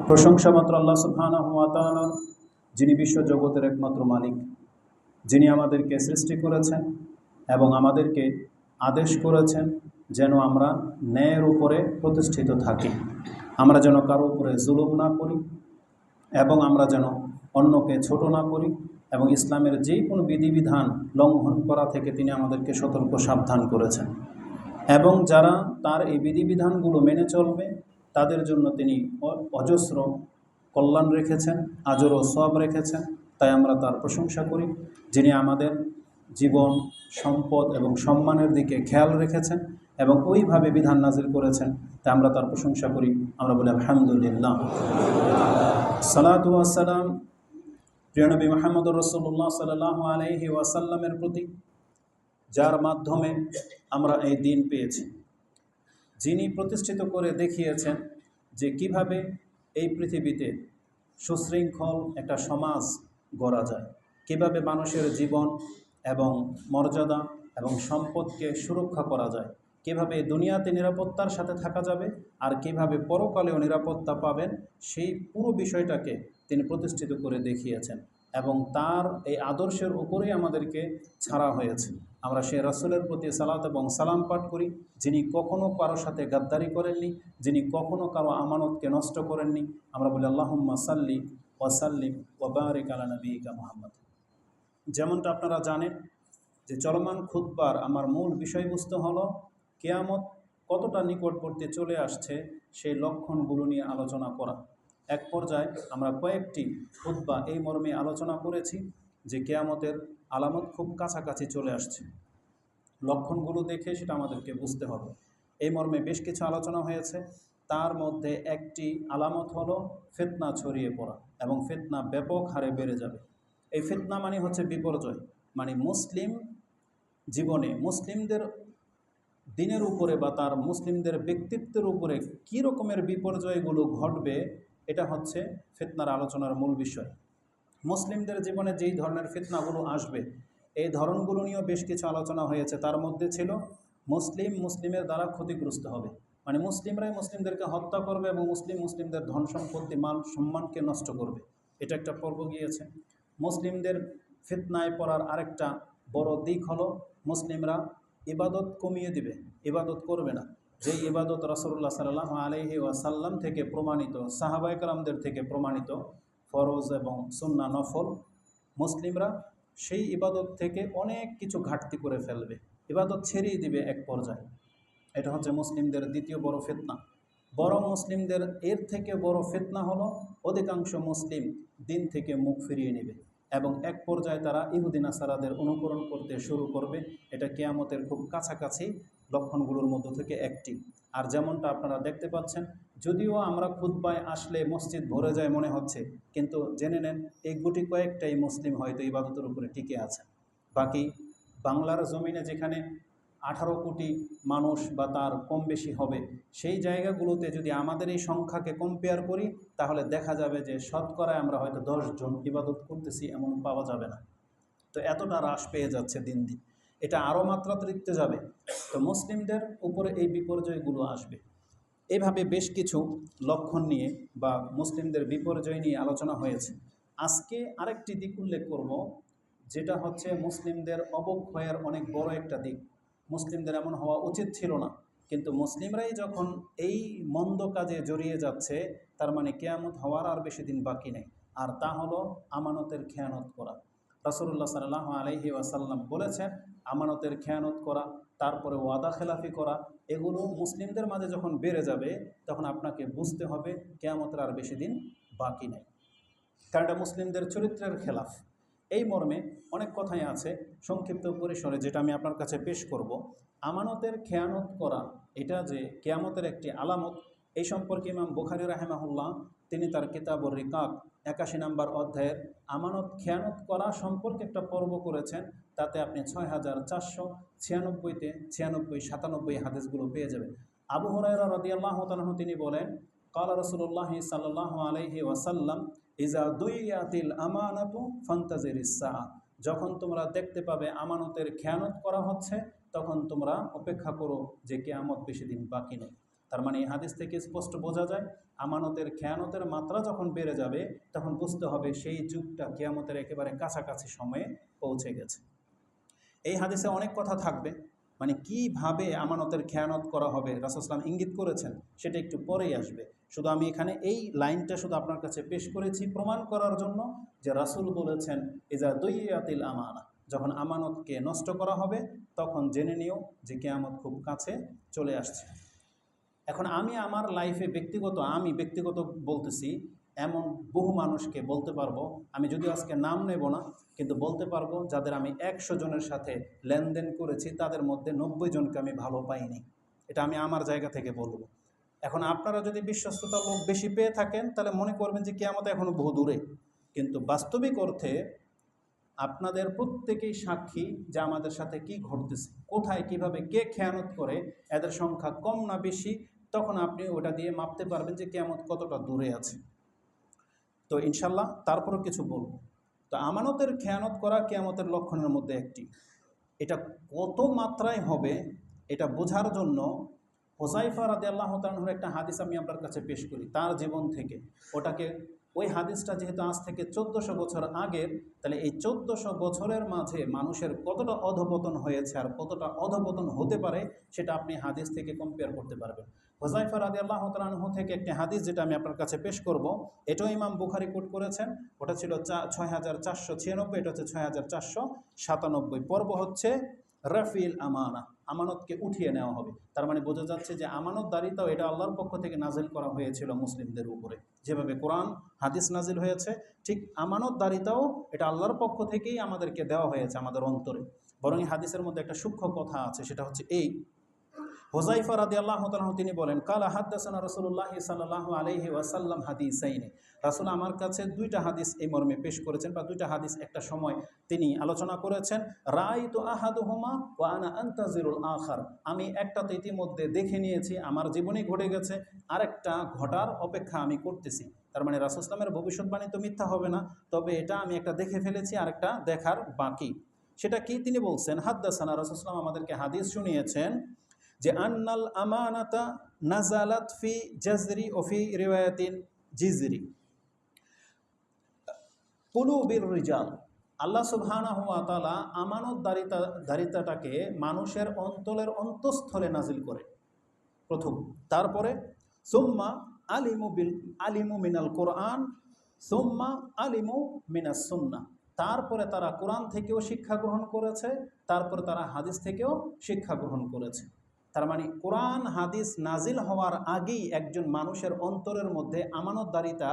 প্রশংসা মাত্র আল্লাহ সুবহানাহু ওয়া তাআলার, যিনি বিশ্বজগতের একমাত্র মালিক, যিনি আমাদেরকে সৃষ্টি করেছেন এবং আমাদেরকে আদেশ করেছেন যেন আমরা ন্যায়ের উপরে প্রতিষ্ঠিত থাকি, আমরা যেন কারো উপরে জুলুম না করি এবং আমরা যেন অন্যকে ছোট না করি, এবং ইসলামের যে কোনো বিধিবিধান লঙ্ঘন করা থেকে তিনি আমাদেরকে সতর্ক সাবধান করেছেন। এবং যারা তার এই বিধিবিধানগুলো মেনে চলবে তাদের জন্য তিনি অজস্র কল্যাণ রেখেছেন, আজর ও সওয়াব রেখেছেন। তাই আমরা তার প্রশংসা করি, যিনি আমাদের জীবন, সম্পদ এবং সম্মানের দিকে খেয়াল রেখেছেন এবং ওইভাবে বিধান নাজিল করেছেন। তাই আমরা তার প্রশংসা করি, আমরা বলি আলহামদুলিল্লাহ। সালাতু ওয়াস সালাম প্রিয় নবী মুহাম্মদুর রাসূলুল্লাহ সাল্লাল্লাহু আলাইহি ওয়াসাল্লামের প্রতি, যার মাধ্যমে আমরা এই দিন পেয়েছি, যিনি প্রতিষ্ঠিত করে দেখিয়েছেন যে কিভাবে এই পৃথিবীতে সুশৃঙ্খল একটা সমাজ গড়া যায়, কিভাবে মানুষের জীবন এবং মর্যাদা এবং সম্পদকে সুরক্ষা করা যায়, কিভাবে দুনিয়াতে নিরাপত্তার সাথে থাকা যাবে আর কিভাবে পরকালেও নিরাপত্তা পাবেন, সেই পুরো বিষয়টাকে তিনি প্রতিষ্ঠিত করে দেখিয়েছেন এবং তার এই আদর্শের উপরেই আমাদেরকে ছাড়া হয়েছে। আমরা সেই রাসূলের প্রতি সালাত এবং সালাম পাঠ করি, যিনি কখনও কারোর সাথে গাদ্দারি করেননি, যিনি কখনও কারো আমানতকে নষ্ট করেননি। আমরা বলি আল্লাহুম্মা সাল্লি ওয়া সাল্লিম ওয়া বারিক আলা নবিয়িকা মুহাম্মদ। যেমনটা আপনারা জানেন যে চলমান খুতবার আমার মূল বিষয়বস্তু হলো কিয়ামত কতটা নিকটবর্তী চলে আসছে সেই লক্ষণগুলো নিয়ে আলোচনা করা। এক পর্যায়ে আমরা কয়েকটি খুতবা এই মর্মে আলোচনা করেছি যে কিয়ামতের আলামত খুব কাছাকাছি চলে আসছে, লক্ষণগুলো দেখে সেটা আমাদেরকে বুঝতে হবে। এই মর্মে বেশ কিছু আলোচনা হয়েছে। তার মধ্যে একটি আলামত হলো ফিতনা ছড়িয়ে পড়া এবং ফিতনা ব্যাপক হারে বেড়ে যাবে। এই ফিতনা মানে হচ্ছে বিপর্যয়, মানে মুসলিম জীবনে মুসলিমদের দিনের উপরে বা তার মুসলিমদের ব্যক্তিত্বের উপরে কী রকমের বিপর্যয়গুলো ঘটবে, এটা হচ্ছে ফিতনার আলোচনার মূল বিষয়। মুসলিমদের জীবনে যেই ধরনের ফিতনাগুলো আসবে এই ধরনগুলো নিয়েও বেশ কিছু আলোচনা হয়েছে। তার মধ্যে ছিল মুসলিমের দ্বারা ক্ষতিগ্রস্ত হবে, মানে মুসলিমরাই মুসলিমদেরকে হত্যা করবে এবং মুসলিমদের ধন সম্পত্তি মান সম্মানকে নষ্ট করবে, এটা একটা পর্ব গিয়েছে। মুসলিমদের ফিতনায় পড়ার আরেকটা বড় দিক হলো মুসলিমরা ইবাদত কমিয়ে দিবে, ইবাদত করবে না। যেই ইবাদত রাসূলুল্লাহ সাল্লাল্লাহু আলাইহি ওয়াসাল্লাম থেকে প্রমাণিত, সাহাবায়ে কেরামদের থেকে প্রমাণিত ফরজ এবং সুন্নাহ নফল, মুসলিমরা সেই ইবাদত থেকে অনেক কিছু ঘাটতি করে ফেলবে, ইবাদত ছেড়েই দিবে এক পর্যায়ে। এটা হচ্ছে মুসলিমদের দ্বিতীয় বড় ফিতনা। বড় মুসলিমদের এর থেকে বড় ফিতনা হলো অধিকাংশ মুসলিম দিন থেকে মুখ ফিরিয়ে নেবে এবং এক পর্যায়ে তারা ইহুদি নাসারাদের অনুকরণ করতে শুরু করবে। এটা কিয়ামতের খুব কাছাকাছি লক্ষণগুলোর মধ্য থেকে একটি। আর যেমনটা আপনারা দেখতে পাচ্ছেন, যদিও আমরা খুতবায় আসলে মসজিদ ভরে যায় মনে হচ্ছে, কিন্তু জেনে নেন এই গুটি কয়েকটাই মুসলিম হয়তো ইবাদতের উপরে টিকে আছে। বাকি বাংলার জমিনে যেখানে 18 কোটি মানুষ বা তার কম বেশি হবে, সেই জায়গাগুলোতে যদি আমাদের এই সংখ্যাকে কম্পেয়ার করি তাহলে দেখা যাবে যে শতকরায় আমরা হয়তো 10 জন ইবাদত করতেছি এমন পাওয়া যাবে না। তো এতটা হ্রাস পেয়ে যাচ্ছে দিন দিন, এটা আরও মাত্রাতিরিক্ত যাবে। তো মুসলিমদের উপরে এই বিপর্যয়গুলো আসবে। এভাবে বেশ কিছু লক্ষণ নিয়ে বা মুসলিমদের বিপর্যয় নিয়ে আলোচনা হয়েছে। আজকে আরেকটি দিক উল্লেখ করব, যেটা হচ্ছে মুসলিমদের অবক্ষয়ের অনেক বড় একটা দিক। মুসলিমদের এমন হওয়া উচিত ছিল না, কিন্তু মুসলিমরাই যখন এই মন্দ কাজে জড়িয়ে যাচ্ছে, তার মানে কিয়ামত হওয়ার আর বেশি দিন বাকি নেই। আর তা হলো আমানতের খেয়ানত করা। রাসূলুল্লাহ সাল্লাল্লাহু আলাইহি ওয়াসাল্লাম বলেছেন, আমানতের খেয়ানত করা, তারপরে ওয়াদা খেলাফি করা, এগুলো মুসলিমদের মাঝে যখন বেড়ে যাবে তখন আপনাকে বুঝতে হবে কিয়ামতের আর বেশি দিন বাকি নেই, কারণ এটা মুসলিমদের চরিত্রের খেলাফ। এই মর্মে অনেক কথাই আছে, সংক্ষিপ্ত পরিসরে যেটা আমি আপনার কাছে পেশ করব। আমানতের খেয়ানত করা এটা যে কিয়ামতের একটি আলামত, এই সম্পর্কে ইমাম বুখারী রাহিমাহুল্লাহ তিনি তার কিতাবুর রিকাক 81 নম্বর অধ্যায়ের আমানত খেয়ানত করা সম্পর্কে একটা পর্ব করেছেন। তাতে আপনি 6496-তে 96-97 হাদিসগুলো পেয়ে যাবেন। আবু হুরায়রা রাদিয়াল্লাহু তাআলা তিনি বলেন, ক্বালা রাসূলুল্লাহ সাল্লাল্লাহু আলাইহি ওয়াসাল্লাম, ইজা দুইয়াতিল আমানাতু ফান্তাজিরিস সাআ, যখন তোমরা দেখতে পাবে আমানতের খেয়ানত করা হচ্ছে তখন তোমরা অপেক্ষা করো যে কিয়ামত বেশি দিন বাকি নেই। তার মানে এই হাদিস থেকে স্পষ্ট বোঝা যায় আমানতের খেয়ানতের মাত্রা যখন বেড়ে যাবে তখন বুঝতে হবে সেই যুগটা কিয়ামতের একেবারে কাছাকাছি সময়ে পৌঁছে গেছে। এই হাদিসে অনেক কথা থাকবে, মানে কিভাবে আমানতের খেয়ানত করা হবে রাসূল সাল্লাল্লাহু আলাইহি ওয়াসাল্লাম ইঙ্গিত করেছেন সেটা একটু পরেই আসবে। শুধু আমি এখানে এই লাইনটা শুধু আপনার কাছে পেশ করেছি প্রমাণ করার জন্য যে রাসূল বলেছেন ইজা দুইয়াতিল আমানা, যখন আমানতকে নষ্ট করা হবে তখন জেনে নিও যে কিয়ামত খুব কাছে চলে আসছে। এখন আমি আমার লাইফে ব্যক্তিগত বলতেছি, এমন বহু মানুষকে বলতে পারবো, আমি যদিও আজকে নাম নেব না, কিন্তু বলতে পারবো যাদের আমি 100 জনের সাথে লেনদেন করেছি তাদের মধ্যে 90 জনকে আমি ভালো পাইনি। এটা আমি আমার জায়গা থেকে বলবো। এখন আপনারা যদি বিশ্বস্ততা লোক বেশি পেয়ে থাকেন তাহলে মনে করবেন যে কিয়ামত এখনও বহু দূরে, কিন্তু বাস্তবিক অর্থে আপনাদের প্রত্যেকেই সাক্ষী যে আমাদের সাথে কি ঘটতেছে, কোথায় কিভাবে কে খেয়ানত করে, এদের সংখ্যা কম না বেশি, তখন আপনি ওটা দিয়ে মাপতে পারবেন যে কিয়ামত কতটা দূরে আছে। তো ইনশাল্লাহ তারপরও কিছু বলব। তো আমানতের খেয়ানত করা কিয়ামতের লক্ষণের মধ্যে একটি। এটা কত মাত্রায় হবে এটা বোঝার জন্য হুযায়ফা রাদিয়াল্লাহু তাআলা আনহুর একটা হাদিস আমি আপনার কাছে পেশ করি তার জীবন থেকে। ওই হাদিসটা যেহেতু আজ থেকে 1400 বছর আগের, তাহলে এই 1400 বছরের মাঝে মানুষের কতটা অধঃপতন হয়েছে আর কতটা অধঃপতন হতে পারে সেটা আপনি হাদিস থেকে কম্পেয়ার করতে পারবেন। হুযায়ফা রাদিয়াল্লাহু তাআলা আনহু থেকে একটি হাদিস যেটা আমি আপনার কাছে পেশ করব, এটাও ইমাম বুখারী কোট করেছেন। ওটা ছিল 6496, এটা হচ্ছে 6497। পর্ব হচ্ছে রাফিল আমানা, আমানতকে উঠিয়ে নেওয়া হবে। তার মানে বোঝা যাচ্ছে যে আমানতদারিতাও এটা আল্লাহর পক্ষ থেকে নাজিল করা হয়েছিল মুসলিমদের উপরে। যেভাবে কোরআন হাদিস নাজিল হয়েছে ঠিক আমানতদারিতাও এটা আল্লাহর পক্ষ থেকেই আমাদেরকে দেওয়া হয়েছে আমাদের অন্তরে। বরং এই হাদিসের মধ্যে একটা সূক্ষ্ম কথা আছে, সেটা হচ্ছে এই, হুযায়ফা রাদিয়াল্লাহু তাআলা তিনি বলেন কালা হাদাসানা রাসূলুল্লাহ সাল্লাল্লাহু আলাইহি ওয়াসাল্লাম হাদিসাইনি, রাসূল আমার কাছে দুইটা হাদিস এই মর্মে পেশ করেছেন বা দুইটা হাদিস একটা সময় তিনি আলোচনা করেছেন। রাআইতু আহাদুহুমা ওয়া আনা আনতাজিরুল আখার, আমি একটা তো ইতিমধ্যে দেখে নিয়েছি, আমার জীবনে ঘটে গেছে, আরেকটা ঘটার অপেক্ষা আমি করতেছি। তার মানে রাসূল ইসলামের ভবিষ্যৎবাণী তো মিথ্যা হবে না, তবে এটা আমি একটা দেখে ফেলেছি, আরেকটা দেখার বাকি। সেটা কি তিনি বলছেন, হাদাসানা রাসূল সাল্লাল্লাহু আমাদেরকে হাদিস শুনিয়েছেন যে আন্নাল আমানাতা নাজালাত ফি জাজরি ও ফি রিওয়ায়াতিন জিজরি কুলুবির রিজাল, আল্লাহ সুবহানাহু ওয়া তাআলা আমানতদারিতাটাকে মানুষের অন্তঃস্থলে নাজিল করে প্রথম, তারপরে সুম্মা আলিমু মিনাল কোরআন সুম্মা আলিমু মিনাস সুন্নাহ, তারপরে তারা কোরআন থেকেও শিক্ষা গ্রহণ করেছে, তারপরে তারা হাদিস থেকেও শিক্ষা গ্রহণ করেছে। তার মানে কোরআন হাদিস নাজিল হওয়ার আগেই একজন মানুষের অন্তরের মধ্যে আমানতদারিতা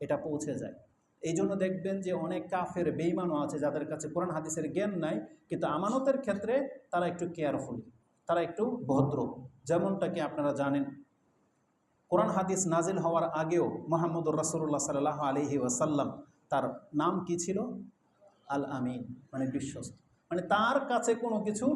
এটা পৌঁছে যায়। এই জন্য দেখবেন যে অনেক কাফের বেঈমানও আছে যাদের কাছে কোরআন হাদিসের জ্ঞান নাই, কিন্তু আমানতের ক্ষেত্রে তারা একটু কেয়ারফুল, তারা একটু ভদ্র। যেমনটা কি আপনারা জানেন, কোরআন হাদিস নাজিল হওয়ার আগেও মুহাম্মদুর রাসূলুল্লাহ সাল্লাল্লাহু আলাইহি ওয়াসাল্লাম তার নাম কি ছিল? আল আমিন, মানে বিশ্বস্ত। মানে তার কাছে কোনো কিছু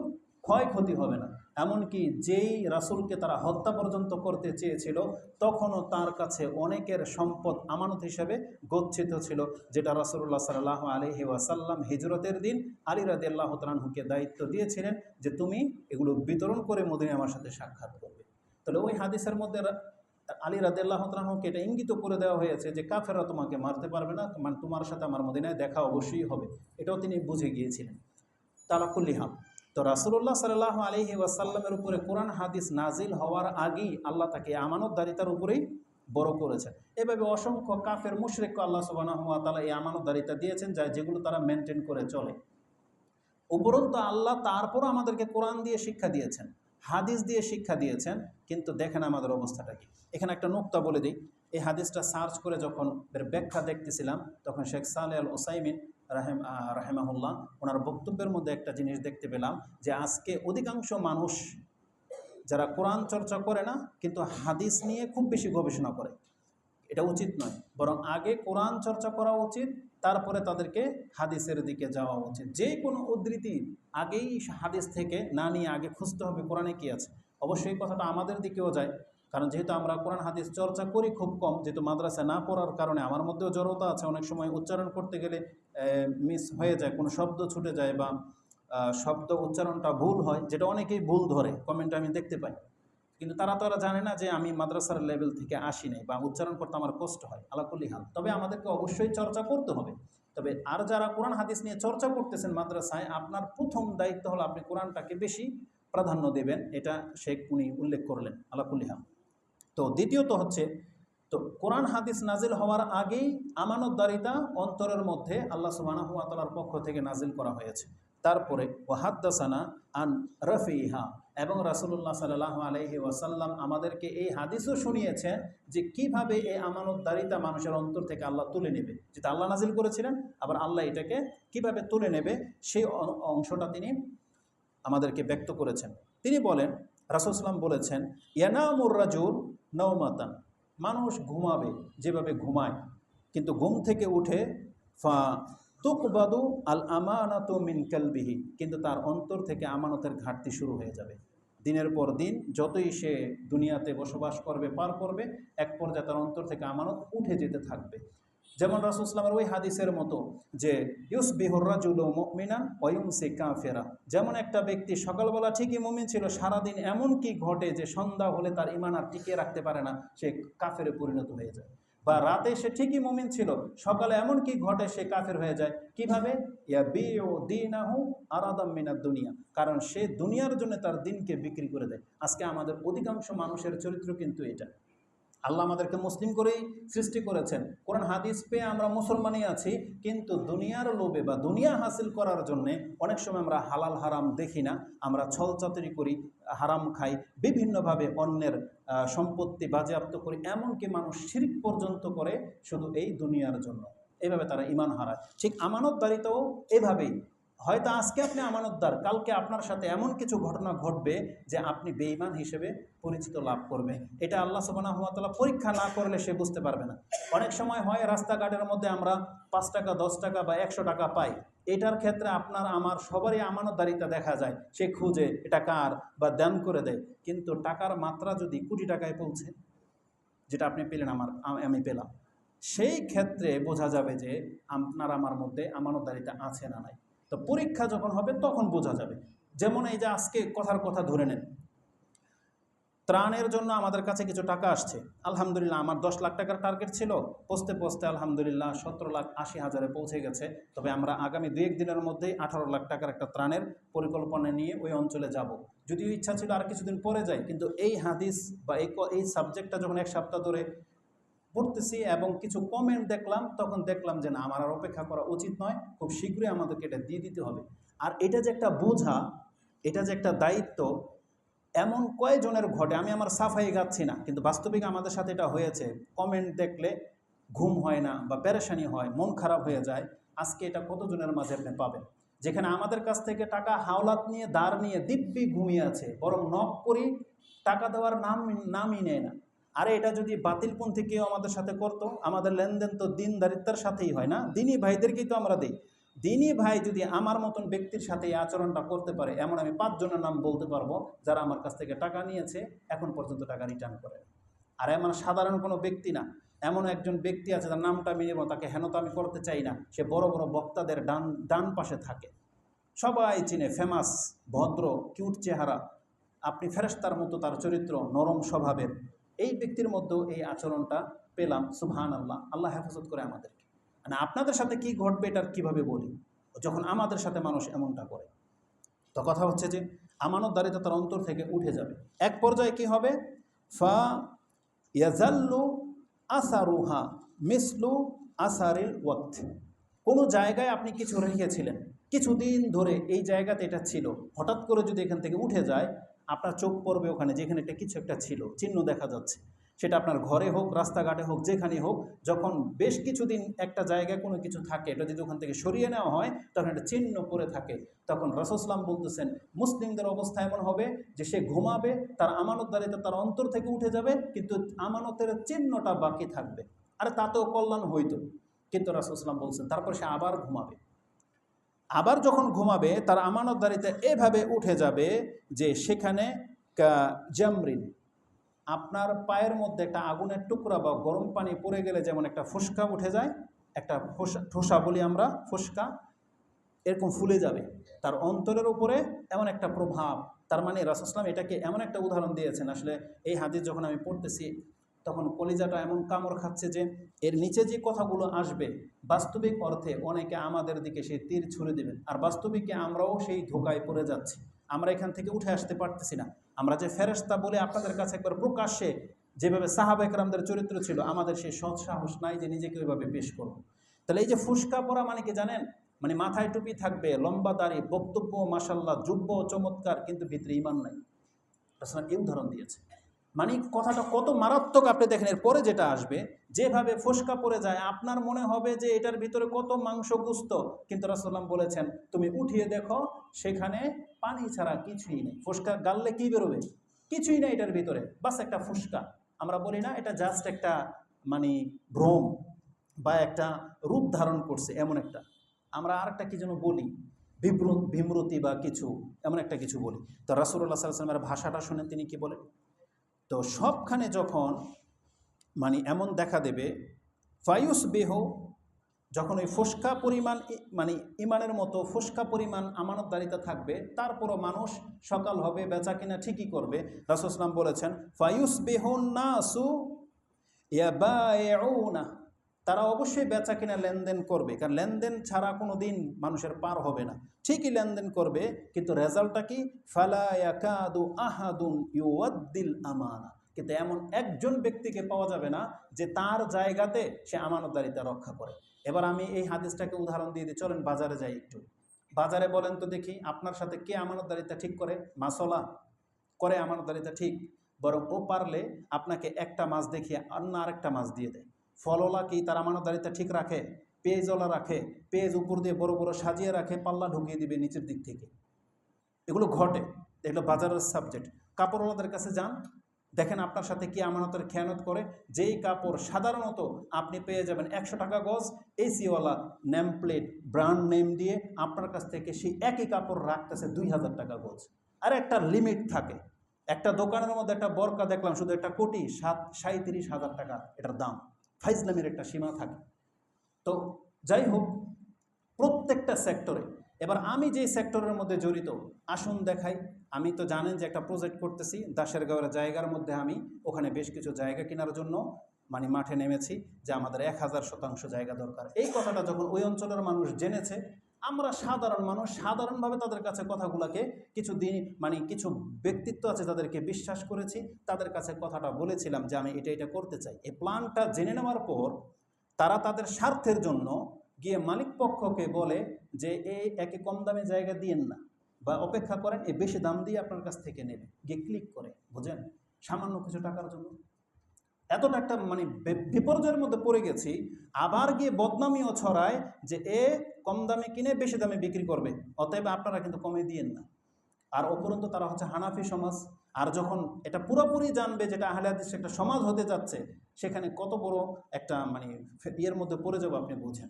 ক্ষয়ক্ষতি হবে না। এমনকি যেই রাসূলকে তারা হত্যা পর্যন্ত করতে চেয়েছিল তখনও তার কাছে অনেকের সম্পদ আমানত হিসেবে গচ্ছিত ছিল, যেটা রাসূলুল্লাহ সাল্লাল্লাহু আলাইহি ওয়াসাল্লাম হিজরতের দিন আলী রাদিয়াল্লাহু তাআলা আনহুকে দায়িত্ব দিয়েছিলেন যে তুমি এগুলো বিতরণ করে মদিনায় আমার সাথে সাক্ষাৎ করবে। তাহলে ওই হাদিসের মধ্যে আলী রাদিয়াল্লাহু তাআলা আনহুকে এটা ইঙ্গিত করে দেওয়া হয়েছে যে কাফেররা তোমাকে মারতে পারবে না, মানে তোমার সাথে আমার মদিনায় দেখা অবশ্যই হবে, এটাও তিনি বুঝে গিয়েছিলেন। তালা কুল্লি হাল, তো রাসূলুল্লাহ সাল্লাল্লাহু আলাইহি ওয়াসাল্লামের উপরে কোরআন হাদিস নাজিল হওয়ার আগেই আল্লাহ তাকে আমানতদারিতার উপরেই বড় করেছেন। এভাবে অসংখ্য কাফের মুশরিককে আল্লাহ সুবহানাহু ওয়া তাআলা এই আমানতদারিতা দিয়েছেন যেগুলো তারা মেনটেন করে চলে। উপরন্তু আল্লাহ তারপরও আমাদেরকে কোরআন দিয়ে শিক্ষা দিয়েছেন, হাদিস দিয়ে শিক্ষা দিয়েছেন, কিন্তু দেখেন আমাদের অবস্থাটা কি। এখানে একটা নুকতা বলে দিই, এই হাদিসটা সার্চ করে যখন এর ব্যাখ্যা দেখতেছিলাম তখন শেখ সালেহ আল উসাইমিন রাহেমাহুল্লাহ ওনার বক্তব্যের মধ্যে একটা জিনিস দেখতে পেলাম যে আজকে অধিকাংশ মানুষ যারা কোরআন চর্চা করে না কিন্তু হাদিস নিয়ে খুব বেশি গবেষণা করে, এটা উচিত নয়। বরং আগে কোরআন চর্চা করা উচিত, তারপরে তাদেরকে হাদিসের দিকে যাওয়া উচিত। যে কোনো উদ্ধৃতি আগেই হাদিস থেকে না নিয়ে আগে খুঁজতে হবে কোরআনে কী আছে। অবশ্যই এই কথাটা আমাদের দিকেও যায়, কারণ যেহেতু আমরা কোরআন হাদিস চর্চা করি খুব কম, যেহেতু মাদ্রাসায় না পড়ার কারণে আমার মধ্যেও জড়তা আছে, অনেক সময় উচ্চারণ করতে গেলে মিস হয়ে যায়, কোনো শব্দ ছুটে যায় বা শব্দ উচ্চারণটা ভুল হয়, যেটা অনেকেই ভুল ধরে, কমেন্টে আমি দেখতে পাই। কিন্তু তারা জানে না যে আমি মাদ্রাসার লেভেল থেকে আসি নাই বা উচ্চারণ করতে আমার কষ্ট হয়, আলাকুল্লি হাল। তবে আমাদেরকে অবশ্যই চর্চা করতে হবে। তবে আর যারা কোরআন হাদিস নিয়ে চর্চা করতেছেন মাদ্রাসায়, আপনার প্রথম দায়িত্ব হলো আপনি কোরআনটাকে বেশি প্রাধান্য দেবেন, এটা শেখ উনি উল্লেখ করলেন, আলাকুল্লি হাল। তো দ্বিতীয়ত হচ্ছে, তো কোরআন হাদিস নাজিল হওয়ার আগেই আমানতদারিতা অন্তরের মধ্যে আল্লাহ সুবহানাহু ওয়া তাআলার পক্ষ থেকে নাজিল করা হয়েছে। তারপরে ওয়াহাদ্দাসানা আন রফিহা, এবং রাসূলুল্লাহ সাল্লাল্লাহু আলাইহি ওয়াসাল্লাম আমাদেরকে এই হাদিসও শুনিয়েছেন যে কিভাবে এই আমানতদারিতা মানুষের অন্তর থেকে আল্লাহ তুলে নেবে, যেটা আল্লাহ নাজিল করেছিলেন, আবার আল্লাহ এটাকে কিভাবে তুলে নেবে সেই অংশটা তিনি আমাদেরকে ব্যক্ত করেছেন। তিনি বলেন, রাসূল সাল্লাল্লাহু বলেছেন, ইয়ানামুর রাজুল নাওমাতান, মানুষ ঘুমাবে যেভাবে ঘুমায়, কিন্তু ঘুম থেকে উঠে ফা তুকবাদু আল আমানাতু মিন কালবিহি, কিন্তু তার অন্তর থেকে আমানতের ঘাটতি শুরু হয়ে যাবে। দিনের পর দিন যতই সে দুনিয়াতে বসবাস করবে, পার করবে, এক পর্যায়ে তার অন্তর থেকে আমানত উঠে যেতে থাকবে। যেমন রাসূল সাল্লাল্লাহু আলাইহি ওয়াসাল্লামের ওই হাদিসের মতো যে ইউসবিহুর রাজুলু মুমিনান ওয়া ইউমসি কাফিরা, যেমন একটা ব্যক্তি সকালবেলা ঠিকই মুমিন ছিল, সারাদিন এমন কি ঘটে যে সন্ধ্যা হলে তার ঈমান আর টিকিয়ে রাখতে পারে না, সে কাফেরে পরিণত হয়ে যায়। বা রাতে সে ঠিকই মুমিন ছিল, সকালে এমন কি ঘটে সে কাফের হয়ে যায়। কিভাবে? ইয়াবিউ দীনাহু আরাদাম মিনাদ দুনিয়া, কারণ সে দুনিয়ার জন্য তার দিনকে বিক্রি করে দেয়। আজকে আমাদের অধিকাংশ মানুষের চরিত্র কিন্তু এটা। আল্লাহ আমাদেরকে মুসলিম করেই সৃষ্টি করেছেন, কোরআন হাদিস পেয়ে আমরা মুসলমানই আছি, কিন্তু দুনিয়ার লোভে বা দুনিয়া হাসিল করার জন্যে অনেক সময় আমরা হালাল হারাম দেখি না, আমরা ছলচাতুরি করি, হারাম খাই, বিভিন্নভাবে অন্যের সম্পত্তি বাজেয়াপ্ত করি, এমনকি মানুষ শিরক পর্যন্ত করে শুধু এই দুনিয়ার জন্য। এইভাবে তারা ঈমান হারায়। ঠিক আমানতদারিতাও এভাবেই, হয়তো আজকে আপনি আমানতদার, কালকে আপনার সাথে এমন কিছু ঘটনা ঘটবে যে আপনি বেঈমান হিসেবে পরিচিত লাভ করবে। এটা আল্লাহ সুবহানাহু ওয়া তাআলা পরীক্ষা না করলে সে বুঝতে পারবে না। অনেক সময় হয় রাস্তাঘাটের মধ্যে আমরা 5 টাকা 10 টাকা বা 100 টাকা পাই, এটার ক্ষেত্রে আপনার আমার সবারই আমানতদারিতা দেখা যায়, সে খুঁজে এটা কার বা দান করে দেয়। কিন্তু টাকার মাত্রা যদি কোটি টাকায় পৌঁছে, যেটা আপনি পেলেন, আমি পেলাম, সেই ক্ষেত্রে বোঝা যাবে যে আপনার আমার মধ্যে আমানতদারিতা আছে না নাই। তো পরীক্ষা যখন হবে তখন বোঝা যাবে। যেমন এই যে আজকে কথার কথা ধরে নেন, ত্রাণের জন্য আমাদের কাছে কিছু টাকা আসছে, আলহামদুলিল্লাহ আমার 10 লাখ টাকার টার্গেট ছিল, পৌঁছতে পৌঁছতে আলহামদুলিল্লাহ 17,80,000-এ পৌঁছে গেছে। তবে আমরা আগামী 2-1 দিনের মধ্যেই 18 লাখ টাকার একটা ত্রাণের পরিকল্পনা নিয়ে ওই অঞ্চলে যাব। যদিও ইচ্ছা ছিল আর কিছুদিন পরে যাই, কিন্তু এই হাদিস বা এই সাবজেক্টটা যখন 1 সপ্তাহ ধরে পড়তেছি এবং কিছু কমেন্ট দেখলাম, তখন দেখলাম যে না, আমার আর অপেক্ষা করা উচিত নয়, খুব শীঘ্রই আমাদেরকে এটা দিয়ে দিতে হবে। আর এটা যে একটা বোঝা, এটা যে একটা দায়িত্ব, এমন কয়েকজনের ঘটে। আমি আমার সাফাই গাচ্ছি না, কিন্তু বাস্তবিক আমাদের সাথে এটা হয়েছে। কমেন্ট দেখলে ঘুম হয় না বা পেরেশানি হয়, মন খারাপ হয়ে যায়। আজকে এটা কতজনের মাঝে আপনি পাবেন, যেখানে আমাদের কাছ থেকে টাকা হাওলাত নিয়ে দাঁড় নিয়ে দিব্যি ঘুমিয়ে আছে, বরং নক করি টাকা দেওয়ার নামই নেয় না। আরে এটা যদি বাতিলপন্থী কেউ আমাদের সাথে করতো, আমাদের লেনদেন তো দিনদারিত্বের সাথেই হয় না, দিনই ভাইদেরকেই তো আমরা দিই। দিনই ভাই যদি আমার মতন ব্যক্তির সাথে এই আচরণটা করতে পারে, এমন আমি 5 জনের নাম বলতে পারবো যারা আমার কাছ থেকে টাকা নিয়েছে, এখন পর্যন্ত টাকা রিটার্ন করে। আর এমন সাধারণ কোনো ব্যক্তি না, এমন একজন ব্যক্তি আছে তার নামটা আমি নেব, তাকে হেন তো আমি করতে চাই না, সে বড় বড় বক্তাদের ডান পাশে থাকে, সবাই চিনে, ফেমাস, ভদ্র, কিউট চেহারা, আপনি ফেরেশতার মতো তার চরিত্র, নরম স্বভাবের। এই ব্যক্তির মধ্যেও এই আচরণটা পেলাম। সুবহানাল্লাহ, আল্লাহ হেফাজত করে আমাদেরকে। মানে আপনাদের সাথে কি ঘটবে এটার কিভাবে বলি, যখন আমাদের সাথে মানুষ এমনটা করে। তো কথা হচ্ছে যে আমানতদারিতা তার অন্তর থেকে উঠে যাবে। এক পর্যায়ে কি হবে? ফা ইয়াজাল্লু আসারুহা মিসলু আসারিল ওয়াক্ত, কোনো জায়গায় আপনি কিছু রেখেছিলেন, কিছুদিন ধরে এই জায়গাতে এটা ছিল, হঠাৎ করে যদি এখান থেকে উঠে যায়, আপনার চোখ পড়বে ওখানে যেখানে এটা কিছু একটা ছিল, চিহ্ন দেখা যাচ্ছে। সেটা আপনার ঘরে হোক, রাস্তাঘাটে হোক, যেখানেই হোক, যখন বেশ কিছুদিন একটা জায়গায় কোনো কিছু থাকে, এটা যদি ওখান থেকে সরিয়ে নেওয়া হয়, তখন একটা চিহ্ন পড়ে থাকে। তখন রাসূল সাল্লাল্লাহু আলাইহি ওয়াসাল্লাম বলতেছেন, মুসলিমদের অবস্থা এমন হবে যে সে ঘুমাবে, তার আমানতদারিতা তার অন্তর থেকে উঠে যাবে, কিন্তু আমানতের চিহ্নটা বাকি থাকবে। আরে তাতেও কল্যাণ হইতো, কিন্তু রাসূল সাল্লাল্লাহু আলাইহি ওয়াসাল্লাম বলছেন তারপর সে আবার ঘুমাবে। আবার যখন ঘুমাবে, তার আমানতদারিতা এভাবে উঠে যাবে যে সেখানে জামরিন, আপনার পায়ের মধ্যে একটা আগুনের টুকরা বা গরম পানি পড়ে গেলে যেমন একটা ফুসকা উঠে যায়, একটা ঠোসা বলি আমরা, ফুসকা, এরকম ফুলে যাবে, তার অন্তরের উপরে এমন একটা প্রভাব। তার মানে রাসূল সাল্লাল্লাহু আলাইহি ওয়াসাল্লাম এটাকে এমন একটা উদাহরণ দিয়েছেন, আসলে এই হাদিস যখন আমি পড়তেছি তখন কলিজাটা এমন কামড় খাচ্ছে যে এর নিচে যে কথাগুলো আসবে বাস্তবিক অর্থে অনেকে আমাদের দিকে সেই তীর ছুঁড়ে দেবেন, আর বাস্তবিকে আমরাও সেই ধোকায় পড়ে যাচ্ছি। আমরা এখান থেকে উঠে আসতে পারতেছি না। আমরা যে ফেরেশতা বলে আপনাদের কাছে একবার প্রকাশ্যে যেভাবে সাহাবা একরামদের চরিত্র ছিল, আমাদের সেই সৎ সাহস নাই যে নিজেকে ওইভাবে পেশ করব। তাহলে এই যে ফুসকা পরা মানে কি জানেন? মানে মাথায় টুপি থাকবে, লম্বা দাড়ি, বক্তব্য মাশাল্লাহ, যুব্য চমৎকার, কিন্তু ভিতরে ঈমান নাই। রাসূল এই উদাহরণ দিয়েছে। মানে কথাটা কত মারাত্মক আপনি দেখেন। এর পরে যেটা আসবে, যেভাবে ফোসকা পড়ে যায় আপনার মনে হবে যে এটার ভিতরে কত মাংস গুস্ত, কিন্তু রাসূলুল্লাহ বলেছেন তুমি উঠিয়ে দেখো সেখানে পানি ছাড়া কিছুই নেই। ফোসকা গাললে কি বেরোবে? কিছুই নেই এটার ভিতরে, বাস একটা ফুসকা। আমরা বলি না এটা জাস্ট একটা মানে ভ্রম বা একটা রূপ ধারণ করছে এমন একটা, আমরা আরেকটা কি যেন বলি, বিমূর্তি বা কিছু, এমন একটা কিছু বলি। তো রাসূলুল্লাহ সাল্লাল্লাহু আলাইহি ওয়াসাল্লামের ভাষাটা শুনেন তিনি কি বলেন। তো সবখানে যখন মানে এমন দেখা দেবে, ফায়ুস বেহ, যখন ওই ফোসকা পরিমাণ মানে ইমানের মতো ফোসকা পরিমাণ আমানতদারিতা থাকবে, তারপরও মানুষ সকাল হবে বেচা কিনা ঠিকই করবে। রাসূল সাল্লাল্লাহু আলাইহি ওয়াসাল্লাম বলেছেন ফায়ুস বেহুন নাসু ইয়াবায়উনা, তারা অবশ্যই বেচা কিনা লেনদেন করবে, কারণ লেনদেন ছাড়া কোনো দিন মানুষের পার হবে না। ঠিকই লেনদেন করবে, কিন্তু রেজাল্টটা কি? ফালা ইয়াকাদু আহাদুন ইউয়াদ্দিল আমানা, কিন্তু এমন একজন ব্যক্তিকে পাওয়া যাবে না যে তার জায়গাতে সে আমানতদারিতা রক্ষা করে। এবার আমি এই হাদিসটাকে উদাহরণ দিয়ে দিই, চলেন বাজারে যাই একটু। বাজারে বলেন তো দেখি আপনার সাথে কে আমানতদারিতা ঠিক করে? মাসলা করে আমানতদারিতা ঠিক, বরং ও পারলে আপনাকে একটা মাছ দেখিয়ে অন্য আরেকটা মাছ দিয়ে দেয়। ফলওয়ালা কি তার আমানতদারিতা ঠিক রাখে? পেঁয়াজওয়ালা রাখে, পেঁয়াজ উপর দিয়ে বড় বড় সাজিয়ে রাখে, পাল্লা ঢুকিয়ে দিবে নিচের দিক থেকে। এগুলো ঘটে, এগুলো বাজারের সাবজেক্ট। কাপড়ওয়ালাদের কাছে যান, দেখেন আপনার সাথে কি আমানতের খেয়ানত করে। যেই কাপড় সাধারণত আপনি পেয়ে যাবেন 100 টাকা গজ, এসিওয়ালা নেম প্লেট ব্র্যান্ড নেম দিয়ে আপনার কাছ থেকে সেই একই কাপড় রাখতেছে 2000 টাকা গজ। আর একটা লিমিট থাকে। একটা দোকানের মধ্যে একটা বরকা দেখলাম শুধু একটা কোটি 37,000 টাকা এটার দাম। ফাইজলামের একটা সীমা থাকে। তো যাই হোক, প্রত্যেকটা সেক্টরে। এবার আমি যে সেক্টরের মধ্যে জড়িত, আসুন দেখাই। আমি তো জানেন যে একটা প্রজেক্ট করতেছি দাশেরগাঁওয়ের জায়গার মধ্যে, আমি ওখানে বেশ কিছু জায়গা কেনার জন্য মানে মাঠে নেমেছি, যে আমাদের 1000 শতাংশ জায়গা দরকার। এই কথাটা যখন ওই অঞ্চলের মানুষ জেনেছে, আমরা সাধারণ মানুষ সাধারণভাবে তাদের কাছে কথাগুলোকে কিছু দিন মানে কিছু ব্যক্তিত্ব আছে তাদেরকে বিশ্বাস করেছি, তাদের কাছে কথাটা বলেছিলাম যে আমি এটা করতে চাই। এই প্ল্যানটা জেনে নেওয়ার পর তারা তাদের স্বার্থের জন্য গিয়ে মালিক পক্ষকে বলে যে এই একে কম দামে জায়গা দিয়েন না, বা অপেক্ষা করেন, এই বেশি দাম দিয়ে আপনার কাছ থেকে নেবে, গিয়ে ক্লিক করে, বুঝেন, সামান্য কিছু টাকার জন্য। এতটা একটা মানে বিপর্যয়ের মধ্যে পড়ে গেছি। আবার গিয়ে বদনামিও ছড়ায় যে এ কম দামে কিনে বেশি দামে বিক্রি করবে, অতএব আপনারা কিন্তু কমে দিয়েন না। আর উপরন্তু তারা হচ্ছে হানাফি সমাজ। আর যখন এটা পুরোপুরি জানবে যেটা আহলে হাদিস একটা সমাজ হতে যাচ্ছে, সেখানে কত বড় একটা মানে ইয়ের মধ্যে পড়ে যাবো আপনি বুঝেন।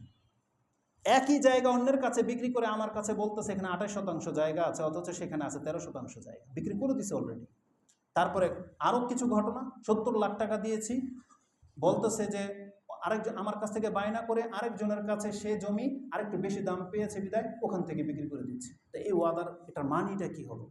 একই জায়গা অন্যের কাছে বিক্রি করে আমার কাছে বলতেছে এখানে 28% জায়গা আছে, অথচ সেখানে আছে 13% জায়গা, বিক্রি করে দিছে অলরেডি। তারপরে আরও কিছু ঘটনা, 70 লাখ টাকা দিয়েছি, বলতেছে যে আরেকজন আমার কাছ থেকে বায়না করে আরেকজনের কাছে সে জমি আরেকটু বেশি দাম পেয়েছে বিদায় ওখান থেকে বিক্রি করে দিচ্ছে। তো এই ওয়াদার এটার মানিটা কি হলো?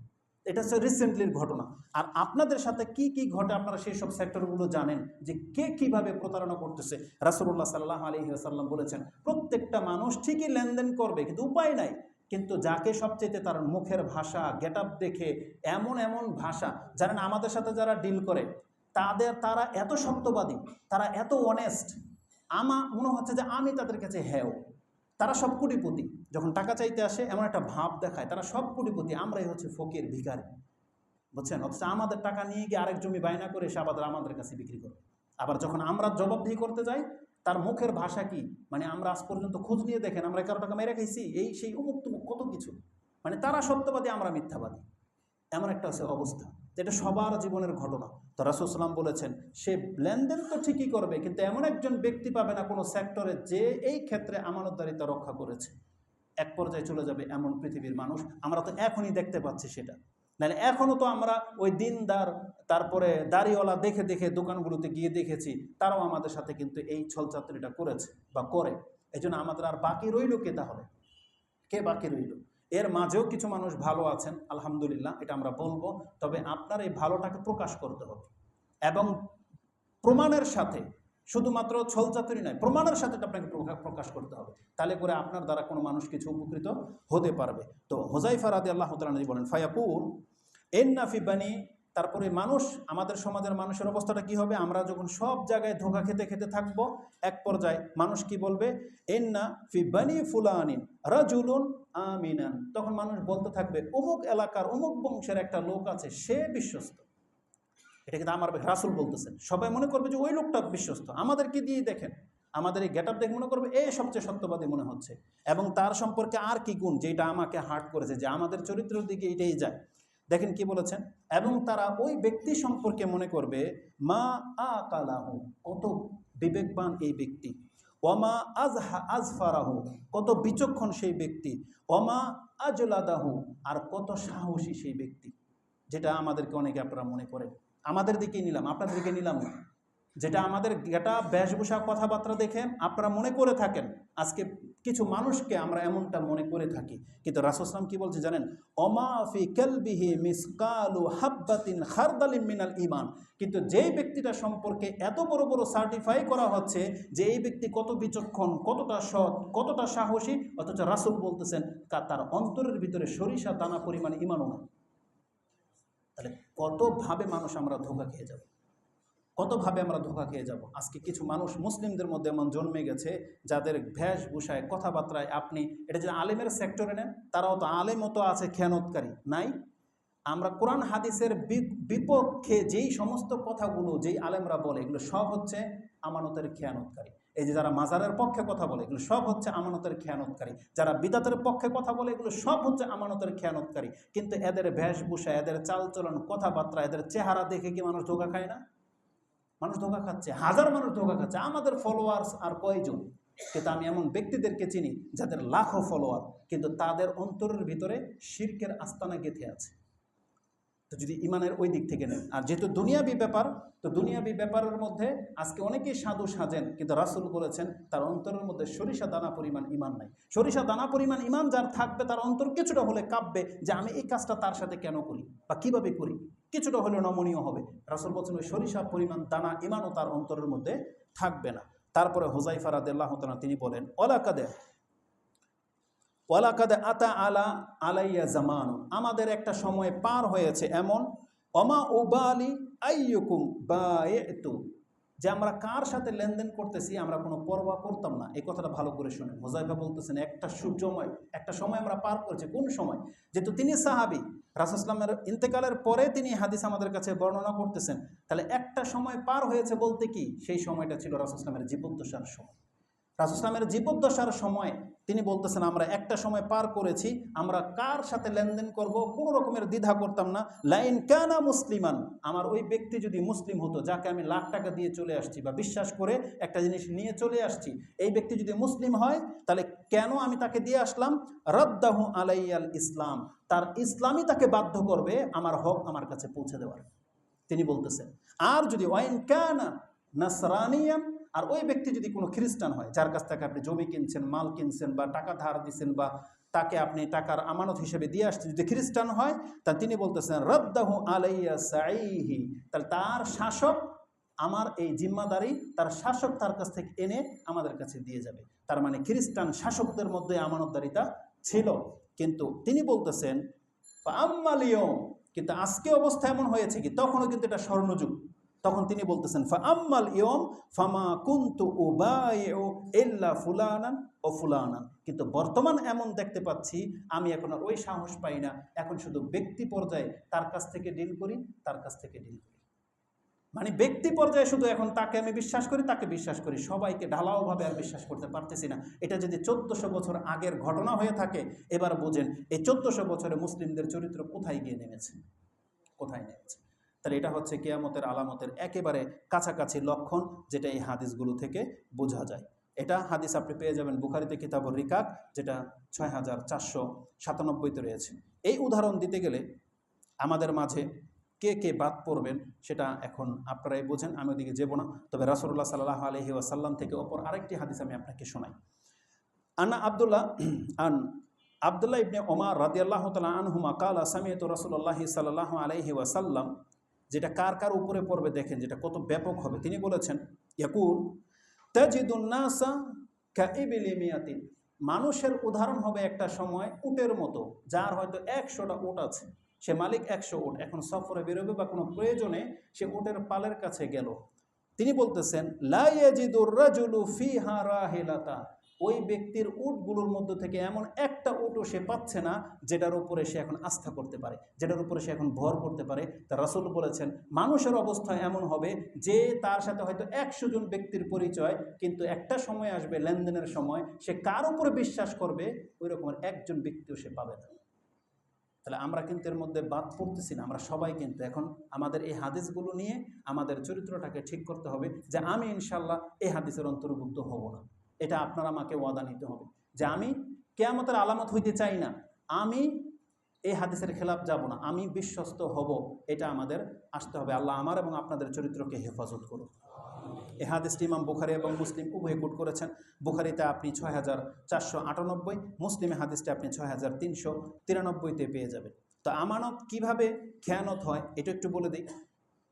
এটা হচ্ছে রিসেন্টলির ঘটনা। আর আপনাদের সাথে কি কি ঘটে আপনারা সেই সব সেক্টরগুলো জানেন, যে কে কিভাবে প্রতারণা করতেছে। রাসূলুল্লাহ সাল্লাল্লাহু আলাইহি ওয়াসাল্লাম বলেছেন প্রত্যেকটা মানুষ ঠিকই লেনদেন করবে, কিন্তু উপায় নাই। কিন্তু যাকে সবচেয়ে তার মুখের ভাষা গেট আপ দেখে এমন এমন ভাষা, জানেন আমাদের সাথে যারা ডিল করে তারা এত সত্যবাদী, তারা এত অনেস্ট, আমার মনে হচ্ছে যে আমি তাদের কাছে হ্যাঁ, তারা সব কোটিপতি। যখন টাকা চাইতে আসে এমন একটা ভাব দেখায় তারা সব কোটিপতি, আমরাই হচ্ছে ফকির ভিখারি, বুঝছেন। অথচ আমাদের টাকা নিয়ে গিয়ে আরেক জমি বায়না করে সে আবার আমাদের কাছে বিক্রি করে। আবার যখন আমরা জবাবদিহি করতে যাই, তার মুখের ভাষা কি, মানে আমরা আজ পর্যন্ত খোঁজ নিয়ে দেখেন আমরা কারো টাকা মেরে খাইছি, এই সেই অমুক তুমুক কত কিছু, মানে তারা সত্যবাদী আমরা মিথ্যাবাদী, এমন একটা আছে অবস্থা। যেটা সবার জীবনের ঘটনা। তো রাসূল সাল্লাল্লাহু আলাইহি ওয়াসাল্লাম বলেছেন সে লেনদেন তো ঠিকই করবে, কিন্তু এমন একজন ব্যক্তি পাবে না কোনো সেক্টরে যে এই ক্ষেত্রে আমানতদারিতা রক্ষা করেছে। এক পর্যায়ে চলে যাবে এমন পৃথিবীর মানুষ, আমরা তো এখনই দেখতে পাচ্ছি সেটা। নাহলে এখনও তো আমরা ওই দিনদার তারপরে দাড়িওয়ালা দেখে দেখে দোকানগুলোতে গিয়ে দেখেছি, তারাও আমাদের সাথে কিন্তু এই ছলচাতুরিটা করেছে বা করে। এই জন্য আমাদের আর বাকি রইল কে তাহলে? কে বাকি রইল? এর মাঝেও কিছু মানুষ ভালো আছেন, আলহামদুলিল্লাহ, এটা আমরা বলবো। তবে আপনার এই ভালোটাকে প্রকাশ করতে হবে এবং প্রমাণের সাথে, শুধুমাত্র ছলচাতুরি নয়, প্রমাণের সাথে আপনাকে প্রকাশ করতে হবে। তাহলে করে আপনার দ্বারা কোনো মানুষ কিছু উপকৃত হতে পারবে। তো হুযায়ফা রাদিয়াল্লাহু তাআলা আনহু বলেন, ফায়াকুল ইন্না ফি বানি, তারপরে মানুষ, আমাদের সমাজের মানুষের অবস্থাটা কি হবে? আমরা যখন সব জায়গায় ধোঁকা খেতে খেতে থাকবো, এক পর্যায়ে মানুষ কি বলবে? ইন্না ফি বানি ফুলানিন রাজুলুন আমিনান। তখন মানুষ বলতে থাকবে, অমুক এলাকার অমুক বংশের একটা লোক আছে, সে বিশ্বস্ত। এটা কিন্তু আমার রাসূল বলতেছেন। সবাই মনে করবে যে ওই লোকটা বিশ্বস্ত। আমাদেরকে দিয়েই দেখেন, আমাদের এই গেট আপ দেখে মনে করবে এ সবচেয়ে সত্যবাদী মনে হচ্ছে, এবং তার সম্পর্কে আর কি গুণ যেটা আমাকে হার্ট করেছে, যে আমাদের চরিত্রের দিকে এটাই যায়। দেখেন কি বলেছেন, এবং তারা ওই ব্যক্তি সম্পর্কে মনে করবে মা আকালাহু, কত বিবেকবান এই ব্যক্তি, ওমা আজফারাহু, কত বিচক্ষণ সেই ব্যক্তি, ওমা আজলাদাহু, আর কত সাহসী সেই ব্যক্তি। যেটা আমাদেরকে অনেকে আপনারা মনে করেন, আমাদের দিকেই নিলাম, আপনাদের দিকে নিলাম না, যেটা আমাদের গেটা বেশভূষা কথাবার্তা দেখে আপনারা মনে করে থাকেন। আজকে কিছু মানুষকে আমরা এমনটা মনে করে থাকি, কিন্তু রাসূল সাল্লাল্লাহু আলাইহি ওয়াসাল্লাম কি বলছে জানেন? অমা ফি কালবিহি মিসকালু হাব্বাতিন খারদালিন মিনাল ঈমান। কিন্তু যেই ব্যক্তিটা সম্পর্কে এত বড় বড় সার্টিফাই করা হচ্ছে যে এই ব্যক্তি কত বিচক্ষণ, কতটা সৎ, কতটা সাহসী, অথচ রাসূল বলতেছেন তার অন্তরের ভিতরে সরিষা দানা পরিমাণ ঈমানও না। তাহলে কতভাবে মানুষ আমরা ধোঁকা খেয়ে যাব, কতভাবে আমরা ধোঁকা খেয়ে যাব। আজকে কিছু মানুষ মুসলিমদের মধ্যে এমন জন্মে গেছে যাদের বেশভূষায়, কথাবার্তায়, আপনি এটা যে আলেমের সেক্টরে নেন, তারাও তো আলেমও তো আছে খেয়ানতকারী নাই? আমরা কোরআন হাদিসের বিপক্ষে যেই সমস্ত কথাগুলো যেই আলেমরা বলে, এগুলো সব হচ্ছে আমানতের খেয়ানতকারী। এই যে যারা মাজারের পক্ষে কথা বলে, এগুলো সব হচ্ছে আমানতের খেয়ানতকারী। যারা বিদাতের পক্ষে কথা বলে, এগুলো সব হচ্ছে আমানতের খেয়ানতকারী। কিন্তু এদের বেশভূষা, এদের চালচলন, কথাবার্তা, এদের চেহারা দেখে কি মানুষ ধোঁকা খায় না? মানুষ ধোঁকা খাচ্ছে, হাজার মানুষ ধোঁকা খাচ্ছে। আমাদের ফলোয়ার্স আর কয়জন? কিন্তু আমি এমন ব্যক্তিদেরকে চিনি যাদের লাখো ফলোয়ার, কিন্তু তাদের অন্তরের ভিতরে শিরকের আস্তানা গেঁথে আছে। তো যদি ইমানের ওই দিক থেকে নেন, আর যেহেতু দুনিয়াবি ব্যাপার, তো দুনিয়াবি ব্যাপারের মধ্যে আজকে অনেকেই সাধু সাজেন, কিন্তু রাসূল বলেছেন তার অন্তরের মধ্যে সরিষা দানা পরিমাণ ইমান নাই। সরিষা দানা পরিমাণ ইমান যার থাকবে, তার অন্তর কিছুটা হলে কাঁপবে যে আমি এই কাজটা তার সাথে কেন করি বা কিভাবে করি, কিছুটা হলে নমনীয় হবে। রাসূল বলছেন ওই সরিষা পরিমাণ দানা ইমানও তার অন্তরের মধ্যে থাকবে না। তারপরে হুযায়ফা রাদিয়াল্লাহু তাআলা তিনি বলেন, ওয়ালাকাদে আতা আলাইয়া জামান, আমাদের একটা সময় পার হয়েছে এমন, অমা উবালি আইয়ুকুম বায়তু, যে আমরা কার সাথে লেনদেন করতেছি আমরা কোনো পরোয়া করতাম না। এই কথাটা ভালো করে শুনেন। হুযায়ফা বলতেছেন একটা সময় আমরা পার করেছি। কোন সময়? যেহেতু তিনি সাহাবী, রাসূল সাল্লাল্লাহু আলাইহি ওয়াসাল্লামের ইন্তেকালের পরে তিনি হাদিস আমাদের কাছে বর্ণনা করতেছেন। তাহলে একটা সময় পার হয়েছে বলতে কি, সেই সময়টা ছিল রাসূল সাল্লাল্লাহু আলাইহি ওয়াসাল্লামের জীবদ্দশার সময়। রাসূল সাল্লাল্লাহু আলাইহি ওয়াসাল্লামের জীবদ্দশার সময় তিনি বলতেছেন আমরা একটা সময় পার করেছি, আমরা কার সাথে লেনদেন করব কোনো রকমের দ্বিধা করতাম না। লাইন কানা মুসলিমান, আমার ওই ব্যক্তি যদি মুসলিম হতো, যাকে আমি লাখ টাকা দিয়ে চলে আসছি বা বিশ্বাস করে একটা জিনিস নিয়ে চলে আসছি, এই ব্যক্তি যদি মুসলিম হয়, তাহলে কেন আমি তাকে দিয়ে আসলাম? রাদ্দাহু আলাইয়াল ইসলাম, তার ইসলামই তাকে বাধ্য করবে আমার হক আমার কাছে পৌঁছে দেওয়ার। তিনি বলতেছেন, আর যদি ওয়াইন কানা নাসরানিয়ান, আর ওই ব্যক্তি যদি কোনো খ্রিস্টান হয়, যার কাছ থেকে আপনি জমি কিনছেন, মাল কিনছেন বা টাকা ধার দিচ্ছেন বা তাকে আপনি টাকার আমানত হিসেবে দিয়ে আসছেন, যদি খ্রিস্টান হয়, তা তিনি বলতেছেন রাদ্দাহু আলাইয়া সাইহি, তাহলে তার শাসক আমার এই জিম্মাদারি, তার শাসক তার কাছ থেকে এনে আমাদের কাছে দিয়ে যাবে। তার মানে খ্রিস্টান শাসকদের মধ্যে আমানতদারিতা ছিল। কিন্তু তিনি বলতেছেন ফাআম্মালিয়ম, কিন্তু আজকে অবস্থা এমন হয়েছে কি, তখনও কিন্তু এটা স্বর্ণযুগ। তখন তিনি বলতেছেন ফাআম্মাল ইয়ম ফামা কুনতু উবাইউ ইল্লা ফুলানান ও ফুলানান, কিন্তু বর্তমান এমন দেখতে পাচ্ছি আমি এখন আর ওই সাহস পাই না, এখন শুধু ব্যক্তি পর্যায়ে তার কাছ থেকে ডিল করি, তার কাছ থেকে ডিল করি। মানে ব্যক্তি পর্যায়ে শুধু এখন তাকে আমি বিশ্বাস করি, তাকে বিশ্বাস করি, সবাইকে ঢালাওভাবে আর বিশ্বাস করতে পারতেছি না। এটা যদি 1400 বছর আগের ঘটনা হয়ে থাকে, এবার বোঝেন এই 1400 বছরে মুসলিমদের চরিত্র কোথায় গিয়ে নেমেছে, কোথায় নেমেছে। তাহলে এটা হচ্ছে কিয়ামতের আলামতের একেবারে কাছাকাছি লক্ষণ, যেটা এই হাদিসগুলো থেকে বোঝা যায়। এটা হাদিস আপনি পেয়ে যাবেন বুখারীতে কিতাবুর রিকাক, যেটা 6497 রয়েছে। এই উদাহরণ দিতে গেলে আমাদের মাঝে কে কে বাদ পড়বেন সেটা এখন আপনারাই বোঝেন, আমি ওদিকে যাব না। তবে রাসূলুল্লাহ সাল্লাল্লাহু আলাইহি ওয়াসাল্লাম থেকে অপর আরেকটি হাদিস আমি আপনাকে শোনাই। আন্না আব্দুল্লাহ আন আব্দুল্লাহ ইবনে ওমর রাদিয়াল্লাহু তাআলা আনহুমা ক্বালা সামি'তু রাসূলুল্লাহি সাল্লাল্লাহু আলাইহি ওয়াসাল্লাম, যেটা কার কার উপরে পড়বে দেখেন, যেটা কত ব্যাপক হবে। তিনি বলেছেন, ইয়াকুল তাজিদুন নাসা কাইবিলি মিয়াতিন, মানুষের উদাহরণ হবে একটা সময় উটের মতো, যার হয়তো 100টা উট আছে, সে মালিক 100 উট, এখন সফরে বেরোবে বা কোনো প্রয়োজনে সে উটের পালের কাছে গেল। তিনি বলতেছেন লা ইয়াজিদুর রাজুলু ফিহা রাহিলাতা, ওই ব্যক্তির উটগুলোর মধ্য থেকে এমন একটা উটও সে পাচ্ছে না যেটার উপরে সে এখন আস্থা করতে পারে, যেটার উপরে সে এখন ভর করতে পারে। তা রাসূল বলেছেন মানুষের অবস্থা এমন হবে যে তার সাথে হয়তো 100 জন ব্যক্তির পরিচয়, কিন্তু একটা সময় আসবে লেনদেনের সময়, সে কার উপরে বিশ্বাস করবে ওই রকমের একজন ব্যক্তিও সে পাবে না। তাহলে আমরা কিন্তু এর মধ্যে বাদ পড়তেছি না, আমরা সবাই কিন্তু এখন আমাদের এই হাদিসগুলো নিয়ে আমাদের চরিত্রটাকে ঠিক করতে হবে যে আমি ইনশাল্লাহ এই হাদিসের অন্তর্ভুক্ত হব না। এটা আপনার আমাকে ওয়াদা নিতে হবে যে আমি কিয়ামতের আলামত হইতে চাই না, আমি এই হাদিসের খেলাফ যাব না, আমি বিশ্বস্ত হব, এটা আমাদের আসতে হবে। আল্লাহ আমার এবং আপনাদের চরিত্রকে হেফাজত করুন। এই হাদিসটি ইমাম বুখারী এবং মুসলিম উভয়ে কোট করেছেন। বুখারীতে আপনি 6498, মুসলিমে হাদিসটি আপনি 6393-তে পেয়ে যাবেন। তো আমানত কিভাবে খেয়ানত হয় এটা একটু বলে দিই।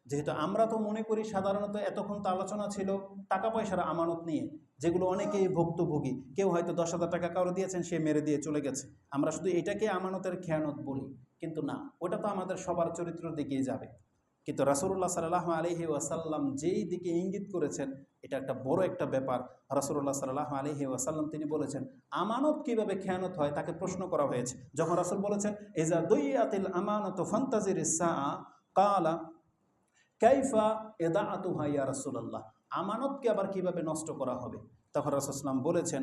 যেহেতু আমরা তো মনে করি সাধারণত, এতক্ষণ তো আলোচনা ছিল টাকা পয়সার আমানত নিয়ে, যেগুলো অনেকেই ভুক্তভোগী, কেউ হয়তো 10,000 টাকা কারো দিয়েছেন, সে মেরে দিয়ে চলে গেছে, আমরা শুধু এটাকে আমানতের খেয়ানত বলি, কিন্তু না, ওটা তো আমাদের সবার চরিত্রের দিকেই যাবে। কিন্তু রাসূলুল্লাহ সাল্লাল্লাহু আলাইহি ওয়াসাল্লাম যেই দিকে ইঙ্গিত করেছেন এটা একটা বড় একটা ব্যাপার। রাসূলুল্লাহ সাল্লাল্লাহু আলাইহি ওয়াসাল্লাম তিনি বলেছেন আমানত কিভাবে খেয়ানত হয়, তাকে প্রশ্ন করা হয়েছে। যখন রাসূল বলেছেন ইজা দুইয়াতিল আমানাতু ফান্তাজিরিস সাআ ক্বালা কাইফা ইদাআতুহা ইয়া রাসূলুল্লাহ, আমানতকে আবার কিভাবে নষ্ট করা হবে? তখন রাসূল সাল্লাল্লাহু আলাইহি ওয়াসাল্লাম বলেছেন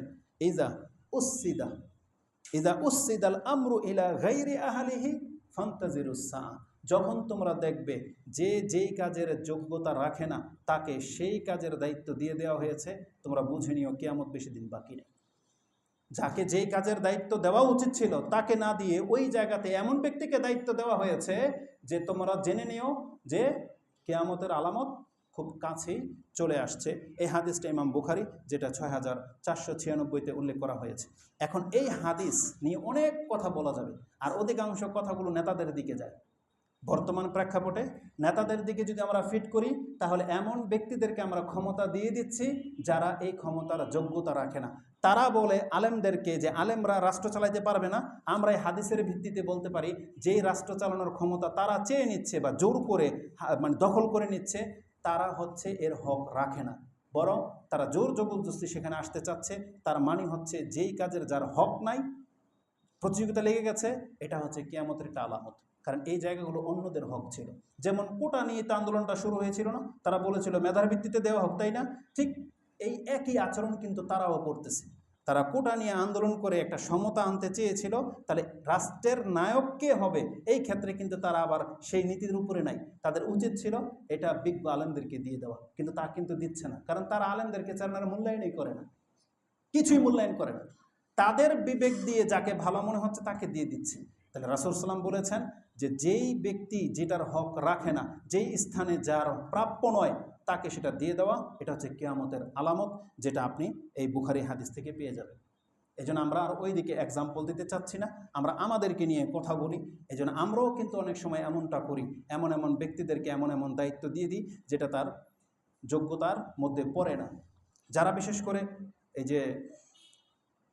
ইজা উসসিদাল আমরু ইলা গায়রি আহলিহি ফান্তাজিরুস সাআ, যখন তোমরা দেখবে যে যেই কাজের যোগ্যতা রাখে না তাকে সেই কাজের দায়িত্ব দিয়ে দেওয়া হয়েছে, তোমরা বুঝে নিও কিয়ামত বেশি দিন বাকি নেই। যাকে যেই কাজের দায়িত্ব দেওয়া উচিত ছিল তাকে না দিয়ে ওই জায়গাতে এমন ব্যক্তিকে দায়িত্ব দেওয়া হয়েছে যে তোমরা জেনে নিও যে কিয়ামতের আলামত খুব কাছেই চলে আসছে। এই হাদিসটা ইমাম বুখারী, যেটা 6496-তে উল্লেখ করা হয়েছে। এখন এই হাদিস নিয়ে অনেক কথা বলা যাবে, আর অধিকাংশ কথাগুলো নেতাদের দিকে যায়। বর্তমান প্রেক্ষাপটে নেতাদের দিকে যদি আমরা ফিট করি, তাহলে এমন ব্যক্তিদেরকে আমরা ক্ষমতা দিয়ে দিচ্ছি যারা এই ক্ষমতার যোগ্যতা রাখে না। তারা বলে আলেমদেরকে যে আলেমরা রাষ্ট্র চালাইতে পারবে না। আমরা এই হাদিসের ভিত্তিতে বলতে পারি যেই রাষ্ট্র চালানোর ক্ষমতা তারা চেয়ে নিচ্ছে বা জোর করে মানে দখল করে নিচ্ছে, তারা হচ্ছে এর হক রাখে না, বরং তারা জোর জবরদস্তি সেখানে আসতে চাচ্ছে। তার মানে হচ্ছে যেই কাজের যার হক নাই, প্রতিযোগিতা লেগে গেছে, এটা হচ্ছে কিয়ামতের একটা আলামত। কারণ এই জায়গাগুলো অন্যদের হক ছিল। যেমন কোটা নিয়ে তো আন্দোলনটা শুরু হয়েছিল না, তারা বলেছিল মেধার ভিত্তিতে দেওয়া হোক, তাই না? ঠিক এই একই আচরণ কিন্তু তারাও করতেছে। তারা কোটা নিয়ে আন্দোলন করে একটা সমতা আনতে চেয়েছিল, তাহলে রাষ্ট্রের নায়ক কে হবে এই ক্ষেত্রে কিন্তু তারা আবার সেই নীতির উপরে নাই। তাদের উচিত ছিল এটা বিজ্ঞ আলেমদেরকে দিয়ে দেওয়া, কিন্তু তা কিন্তু দিচ্ছে না, কারণ তারা আলেমদেরকে চালানোর মূল্যায়নই করে না, কিছুই মূল্যায়ন করে না। তাদের বিবেক দিয়ে যাকে ভালো মনে হচ্ছে তাকে দিয়ে দিচ্ছে। তাহলে রাসূল সাল্লাম বলেছেন যে যেই ব্যক্তি যেটার হক রাখে না, যেই স্থানে যার প্রাপ্য নয় তাকে সেটা দিয়ে দেওয়া, এটা হচ্ছে কিয়ামতের আলামত, যেটা আপনি এই বুখারী হাদিস থেকে পেয়ে যাবেন। এই জন্য আমরা আর ওই দিকে এক্সাম্পল দিতে চাচ্ছি না, আমরা আমাদেরকে নিয়ে কথা বলি। এই জন্য আমরাও কিন্তু অনেক সময় এমনটা করি, এমন এমন ব্যক্তিদেরকে এমন এমন দায়িত্ব দিয়ে দিই যেটা তার যোগ্যতার মধ্যে পড়ে না। যারা বিশেষ করে এই যে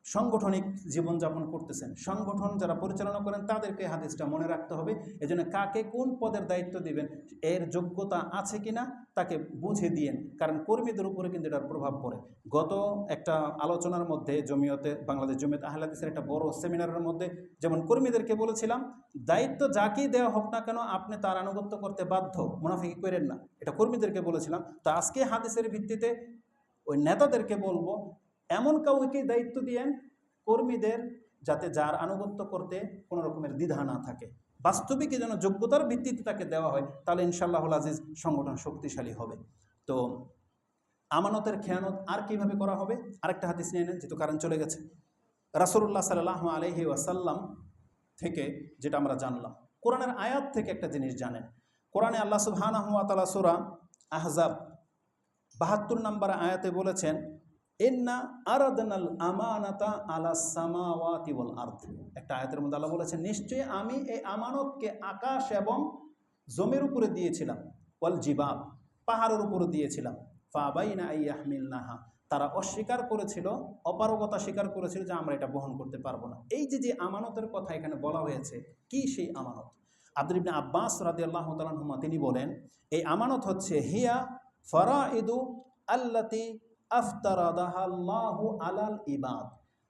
সাংগঠনিক জীবনযাপন করতেছেন, সংগঠন যারা পরিচালনা করেন, তাদেরকে হাদিসটা মনে রাখতে হবে। এজন্য কাকে কোন পদের দায়িত্ব দিবেন, এর যোগ্যতা আছে কিনা তাকে বুঝে দিয়েন, কারণ কর্মীদের উপরে কিন্তু এটার প্রভাব পড়ে। গত একটা আলোচনার মধ্যে বাংলাদেশ জমিয়ত আহলে হাদিসের একটা বড় সেমিনারের মধ্যে যেমন কর্মীদেরকে বলেছিলাম দায়িত্ব যাকেই দেওয়া হোক না কেন আপনি তার আনুগত্য করতে বাধ্য, মুনাফিকি করেন না, এটা কর্মীদেরকে বলেছিলাম। তো আজকে হাদিসের ভিত্তিতে ওই নেতাদেরকে বলবো এমন কাউকে দায়িত্ব দিয়েন কর্মীদের, যাতে যার আনুগত্য করতে কোনো রকমের দ্বিধা না থাকে, বাস্তবিক যেন যোগ্যতার ভিত্তিতে তাকে দেওয়া হয়, তাহলে ইনশাআল্লাহুল আজিজ সংগঠন শক্তিশালী হবে। তো আমানতের খেয়ানত আর কিভাবে করা হবে, আরেকটা হাদিস নিয়ে নেন, যেহেতু কারণ চলে গেছে। রাসূলুল্লাহ সাল্লাল্লাহু আলাইহি ওয়াসাল্লাম থেকে যেটা আমরা জানলাম, কোরআনের আয়াত থেকে একটা জিনিস জানেন। কোরআনে আল্লাহ সুবহানাহু ওয়া তাআলা সূরা আহজাব 72 নম্বর আয়াতে বলেছেন ইন্না আরাদনাল আমানাতা আলা সামাওয়াতি ওয়াল আরদ। একটা আয়াতের মধ্যে আল্লাহ বলেছেন, নিশ্চয়ই আমি এই আমানতকে আকাশ এবং জমির উপরে দিয়েছিলাম, ওয়াল জিবাল, পাহাড়ের উপরে দিয়েছিলাম, ফাবাইনা আইয়াহমিলনাহা, তারা অস্বীকার করেছিল, অপারগতা স্বীকার করেছিল যে আমরা এটা বহন করতে পারবো না। এই যে আমানতের কথা এখানে বলা হয়েছে, কি সেই আমানত? আব্দুল ইবনে আব্বাস রাদিয়াল্লাহু তাআলা আনহুমা তিনি বলেন, এই আমানত হচ্ছে হিয়া ফারাইদু আল্লাতি আফতারাদাহাল্লাহু আলাল ইবাদ।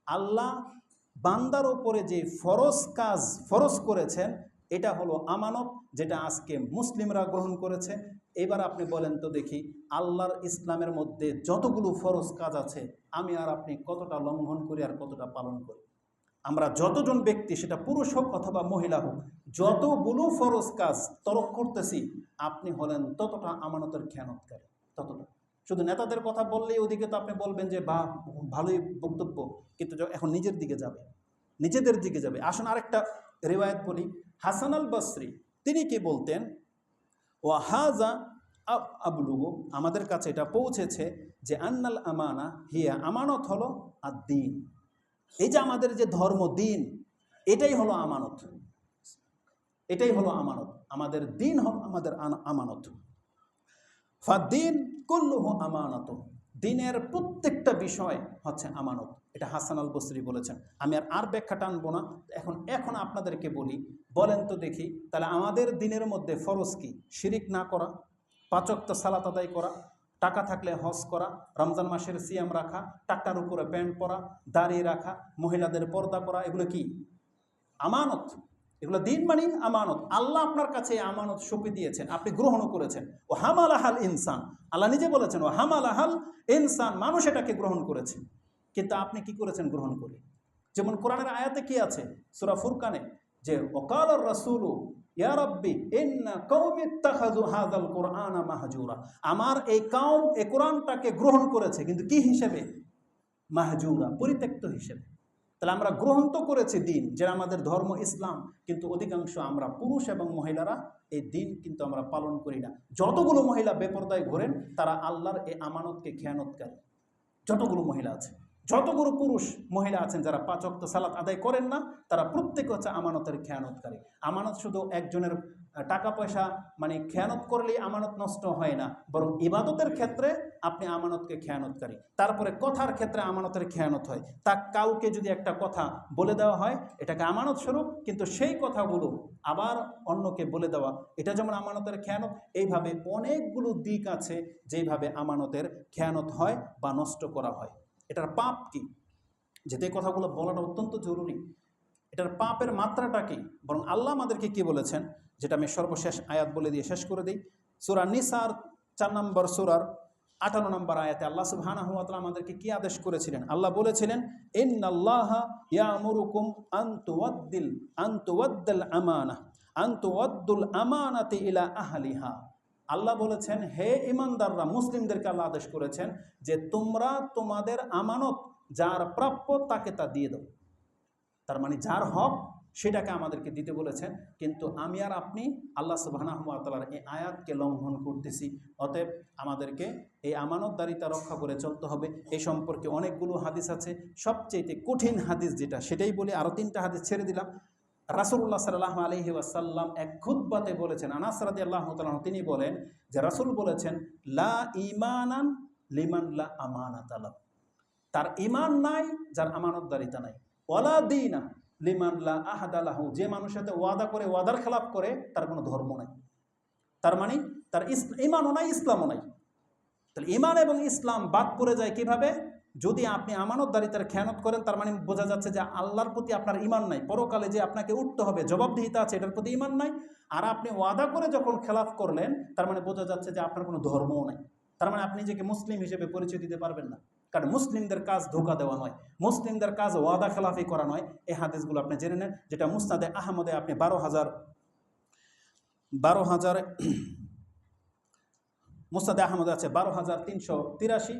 আল্লাহ বান্দার উপরে যে ফরজ করেছেন, এটা হলো আমানত, যেটা আজকে মুসলিমরা গ্রহণ করেছে। এবার আপনি বলেন তো দেখি, আল্লাহর ইসলামের মধ্যে যতগুলো ফরজ কাজ আছে, আমি আর আপনি কতটা লঙ্ঘন করি আর কতটা পালন করি? আমরা যতজন ব্যক্তি, সেটা পুরুষ হোক অথবা মহিলা হোক, যতগুলো ফরজ কাজ তরক করতেছি, আপনি হলেন ততটা আমানতের খেয়ানতকারী, ততটা। শুধু নেতাদের কথা বললেই ওদিকে তো আপনি বলবেন যে বাহ, ভালোই বক্তব্য, কিন্তু এখন নিজের দিকে যাবে, নিজেদের দিকে যাবে। আসুন আরেকটা রিওয়ায়াত বলি। হাসান আল বসরি তিনি কি বলতেন, ওয়াহাজা আবলুগু, আমাদের কাছে এটা পৌঁছেছে যে আন্নাল আমানা হিয়া, আমানত হলো আদ-দ্বীন। এই যে আমাদের যে ধর্ম দিন, এটাই হলো আমানত, এটাই হলো আমানত। আমাদের দিন হলো আমাদের আমানত। ফাদ্দীন কুল্লুহু আমানত, দিনের প্রত্যেকটা বিষয় হচ্ছে আমানত। এটা হাসান আল বসরি বলেছেন। আমি আর ব্যাখ্যা টানবো না। এখন আপনাদেরকে বলেন তো দেখি, তাহলে আমাদের দিনের মধ্যে ফরজ কি? শিরিক না করা, 5 ওয়াক্ত সালাত আদায় করা, টাকা থাকলে হজ করা, রমজান মাসের সিয়াম রাখা, টাকার উপরে প্যান্ট পরা, দাড়ি রাখা, মহিলাদের পর্দা করা, এগুলো কি? আমানত। এগুলো দিন মানে আমানত। আল্লাহ আপনার কাছে আমানত সঁপে দিয়েছেন, আপনি গ্রহণও করেছেন। ও হামালাহাল ইনসান, আল্লাহ নিজে বলেছেন, ও হামালাহাল ইনসান, মানুষ এটাকে গ্রহণ করেছে। কিন্তু আপনি কি করেছেন গ্রহণ করে? যেমন কোরআনের আয়াতে কি আছে, সূরা ফুরকানে, যে ওয়াকালার রাসূলু ইয়া রাব্বি ইন্না কওমি ইত্তাখাযু হাযাল কুরআনা মাহজুরা, আমার এই কওম এই কোরআনটাকে গ্রহণ করেছে, কিন্তু কি হিসেবে? মাহজুরা, পরিত্যক্ত হিসেবে। তাহলে আমরা গ্রহণ তো করেছি দিন, যেটা আমাদের ধর্ম ইসলাম, কিন্তু অধিকাংশ আমরা পুরুষ এবং মহিলারা এই দিন কিন্তু আমরা পালন করি না। যতগুলো মহিলা বেপরদায় ঘোরেন, তারা আল্লাহর এই আমানতকে খেয়ানতকারী। যতগুলো মহিলা আছে, যতগুলো পুরুষ মহিলা আছেন যারা 5 ওয়াক্ত সালাত আদায় করেন না, তারা প্রত্যেকে হচ্ছে আমানতের খেয়ানতকারী। আমানত শুধু একজনের টাকা পয়সা মানে খেয়ানত করলেই আমানত নষ্ট হয় না, বরং ইবাদতের ক্ষেত্রে আপনি আমানতকে খেয়ানতকারী। তারপরে কথার ক্ষেত্রে আমানতের খেয়ানত হয়। তা কাউকে যদি একটা কথা বলে দেওয়া হয়, এটাকে আমানত স্বরূপ, কিন্তু সেই কথাগুলো আবার অন্যকে বলে দেওয়া, এটা যেমন আমানতের খেয়ানত। এইভাবে অনেকগুলো দিক আছে যেইভাবে আমানতের খেয়ানত হয় বা নষ্ট করা হয়। এটার পাপ কি, যেতে কথাগুলো বলাটা অত্যন্ত জরুরি। এটার পাপের মাত্রাটা কি? বরং আল্লাহ আমাদেরকে কি বলেছেন, যেটা আমি সর্বশেষ আয়াত বলে দিয়ে শেষ করে দিই। সূরা নিসার 4 নম্বর সূরার 58 নম্বর আয়াতে আল্লাহ সুবহানাহু ওয়া তাআলা আমাদেরকে কি আদেশ করেছিলেন? আল্লাহ বলেছিলেন, ইন্নাল্লাহা ইয়ামুরুকুম আন তুওয়াদ্দুল আমানাতি ইলা আহলিহা। আল্লাহ বলেছেন, হে ইমানদাররা, মুসলিমদেরকে আল্লাহ আদেশ করেছেন যে তোমরা তোমাদের আমানত যার প্রাপ্য তাকে তা দিয়ে দাও। তার মানে যার হক সেটাকে আমাদেরকে দিতে বলেছেন। কিন্তু আমি আর আপনি আল্লাহ সুবহানাহু ওয়া তাআলার এই আয়াতকে লঙ্ঘন করতেছি। অতএব আমাদেরকে এই আমানতদারিতা রক্ষা করে চলতে হবে। এই সম্পর্কে অনেকগুলো হাদিস আছে। সবচেয়ে কঠিন হাদিস যেটা, সেটাই বলে, আরও 3টা হাদিস ছেড়ে দিলাম। রাসূলুল্লাহ সাল্লাল্লাহু আলাইহি ওয়াসাল্লাম এক খুতবাতে বলেছেন, আনাস রাদিয়াল্লাহু তাআলা তিনি বলেন যে রাসূল বলেছেন, লা ঈমানান লিমান লা আমানাতা লাহু, তার ঈমান নাই যার আমানতদারিতা নাই। ওয়ালা দীনা লিমান লা আহদা লাহু, যে মানুষের সাথে ওয়াদা করে ওয়াদার খেলাপ করে, তার কোনো ধর্ম নাই। তার মানে তার ঈমানও নাই, ইসলামও নাই। তাহলে ঈমান এবং ইসলাম বাদ পড়ে যায় কিভাবে? যদি আপনি আমানতদারিতার খেয়ানত করেন, তার মানে বোঝা যাচ্ছে যে আল্লাহর প্রতি আপনার ঈমান নাই, পরকালে যে আপনাকে উঠতে হবে, জবাবদিহিতা আছে, এটার প্রতি ঈমান নাই। আর আপনি ওয়াদা করে যখন খেলাফ করলেন, তার মানে বোঝা যাচ্ছে যে আপনার কোনো ধর্মও নাই। তার মানে আপনি নিজেকে মুসলিম হিসেবে পরিচয় দিতে পারবেন না। কারণ মুসলিমদের কাজ ধোঁকা দেওয়া নয়, মুসলিমদের কাজ ওয়াদা খেলাফি করা নয়। এই হাদিসগুলো আপনি জেনে নেন, যেটা মুসনাদে আহমদে আপনি 12,000 মুসনাদে আহমদে আছে 12,383,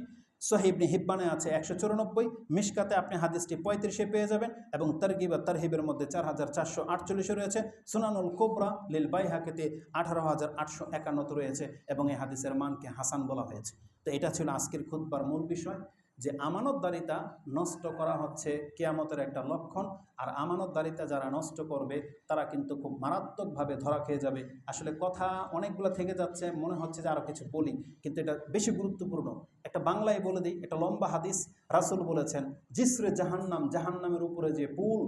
সহিহ ইবনে হিব্বানে আছে 194, মিশকাতে আপনি হাদিসটি 35-এ পেয়ে যাবেন, এবং তারগিব আর তারহিবের মধ্যে 4,448 রয়েছে। সুনানুল কুবরা লিল বাইহাকিতে 18,851 রয়েছে, এবং এই হাদিসের মানকে হাসান বলা হয়েছে। তো এটা ছিল আজকের খুতবার মূল বিষয়, যে আমানতদারিতা নষ্ট করা হচ্ছে কিয়ামতের একটা লক্ষণ। আর আমানতদারিতা যারা নষ্ট করবে তারা কিন্তু খুব মারাত্মকভাবে ধরা খেয়ে যাবে। আসলে কথা অনেকগুলো থেকে যাচ্ছে, মনে হচ্ছে যে আরও কিছু বলি, কিন্তু এটা বেশি গুরুত্বপূর্ণ। একটা বাংলায় বলে দিই, একটা লম্বা হাদিস। রাসূল বলেছেন, জিসরে জাহান্নাম, জাহান্নামের উপরে যে পুল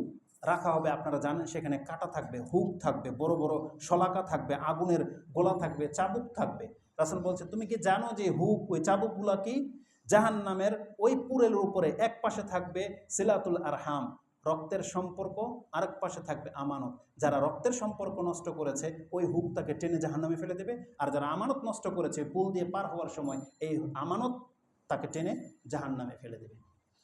রাখা হবে আপনারা জানেন, সেখানে কাঁটা থাকবে, হুক থাকবে, বড় বড় শলাকা থাকবে, আগুনের গোলা থাকবে, চাবুক থাকবে। রাসূল বলছে, তুমি কি জানো যে হুক, ওই চাবুকগুলা কি? জাহান্নামের ওই পুরের উপরে এক পাশে থাকবে সিলাতুল আরহাম, রক্তের সম্পর্ক, আরেক পাশে থাকবে আমানত। যারা রক্তের সম্পর্ক নষ্ট করেছে ওই হুক তাকে টেনে জাহান্নামে ফেলে দেবে, আর যারা আমানত নষ্ট করেছে পুল দিয়ে পার হওয়ার সময় এই আমানত তাকে টেনে জাহান্নামে ফেলে দেবে।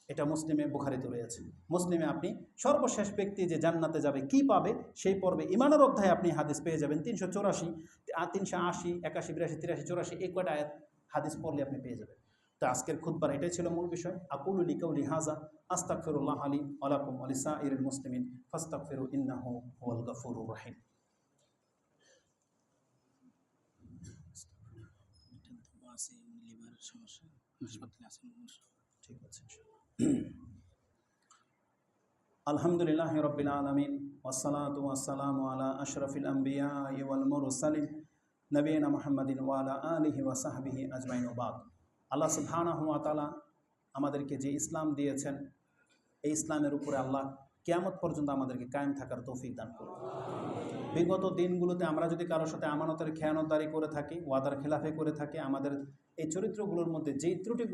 এটা মুসলিমে, বুখারীতে রয়েছে। মুসলিমে আপনি সর্বশেষ ব্যক্তি যে জান্নাতে যাবে কি পাবে সেই পর্বে ইমানের অধ্যায়ে আপনি হাদিস পেয়ে যাবেন 384, 380, 81, 82, 83, 84 এই কয়টা আয়াত হাদিস পড়লে আপনি পেয়ে যাবেন। তো আজকের খুতবার এটাই ছিল মূল বিষয়। আকুলু লিকাউলি হাযা আস্তাগফিরুল্লাহ লি ওয়া লাকুম ওয়া লিসাইরিল মুসলিমিন ফাস্তাগফিরু ইন্নাহু হুয়াল গফুরুর রহিম। ঠিক আছে। আলহামদুলিল্লাহি রাব্বিল আলামিন ওয়াসসালাতু ওয়াসসালামু আলা আশরাফিল আমবিয়া ওয়াল মুরসালিন নবিয়িনা মুহাম্মাদিন ওয়া আলা আলিহি ওয়া সাহবিহি আজমাইন ওয়া বাদ। আল্লাহ সুবহানাহু ওয়া তাআলা আমাদেরকে যে ইসলাম দিয়েছেন, এই ইসলামের উপরে আল্লাহ কিয়ামত পর্যন্ত আমাদেরকে কায়েম থাকার তৌফিক দান করুন। বিগত দিনগুলোতে আমরা যদি কারোর সাথে আমানতের খেয়ানতদারি করে থাকি, ওয়াদার খেলাফে করে থাকি, আমাদের এই চরিত্রগুলোর মধ্যে যেই ত্রুটি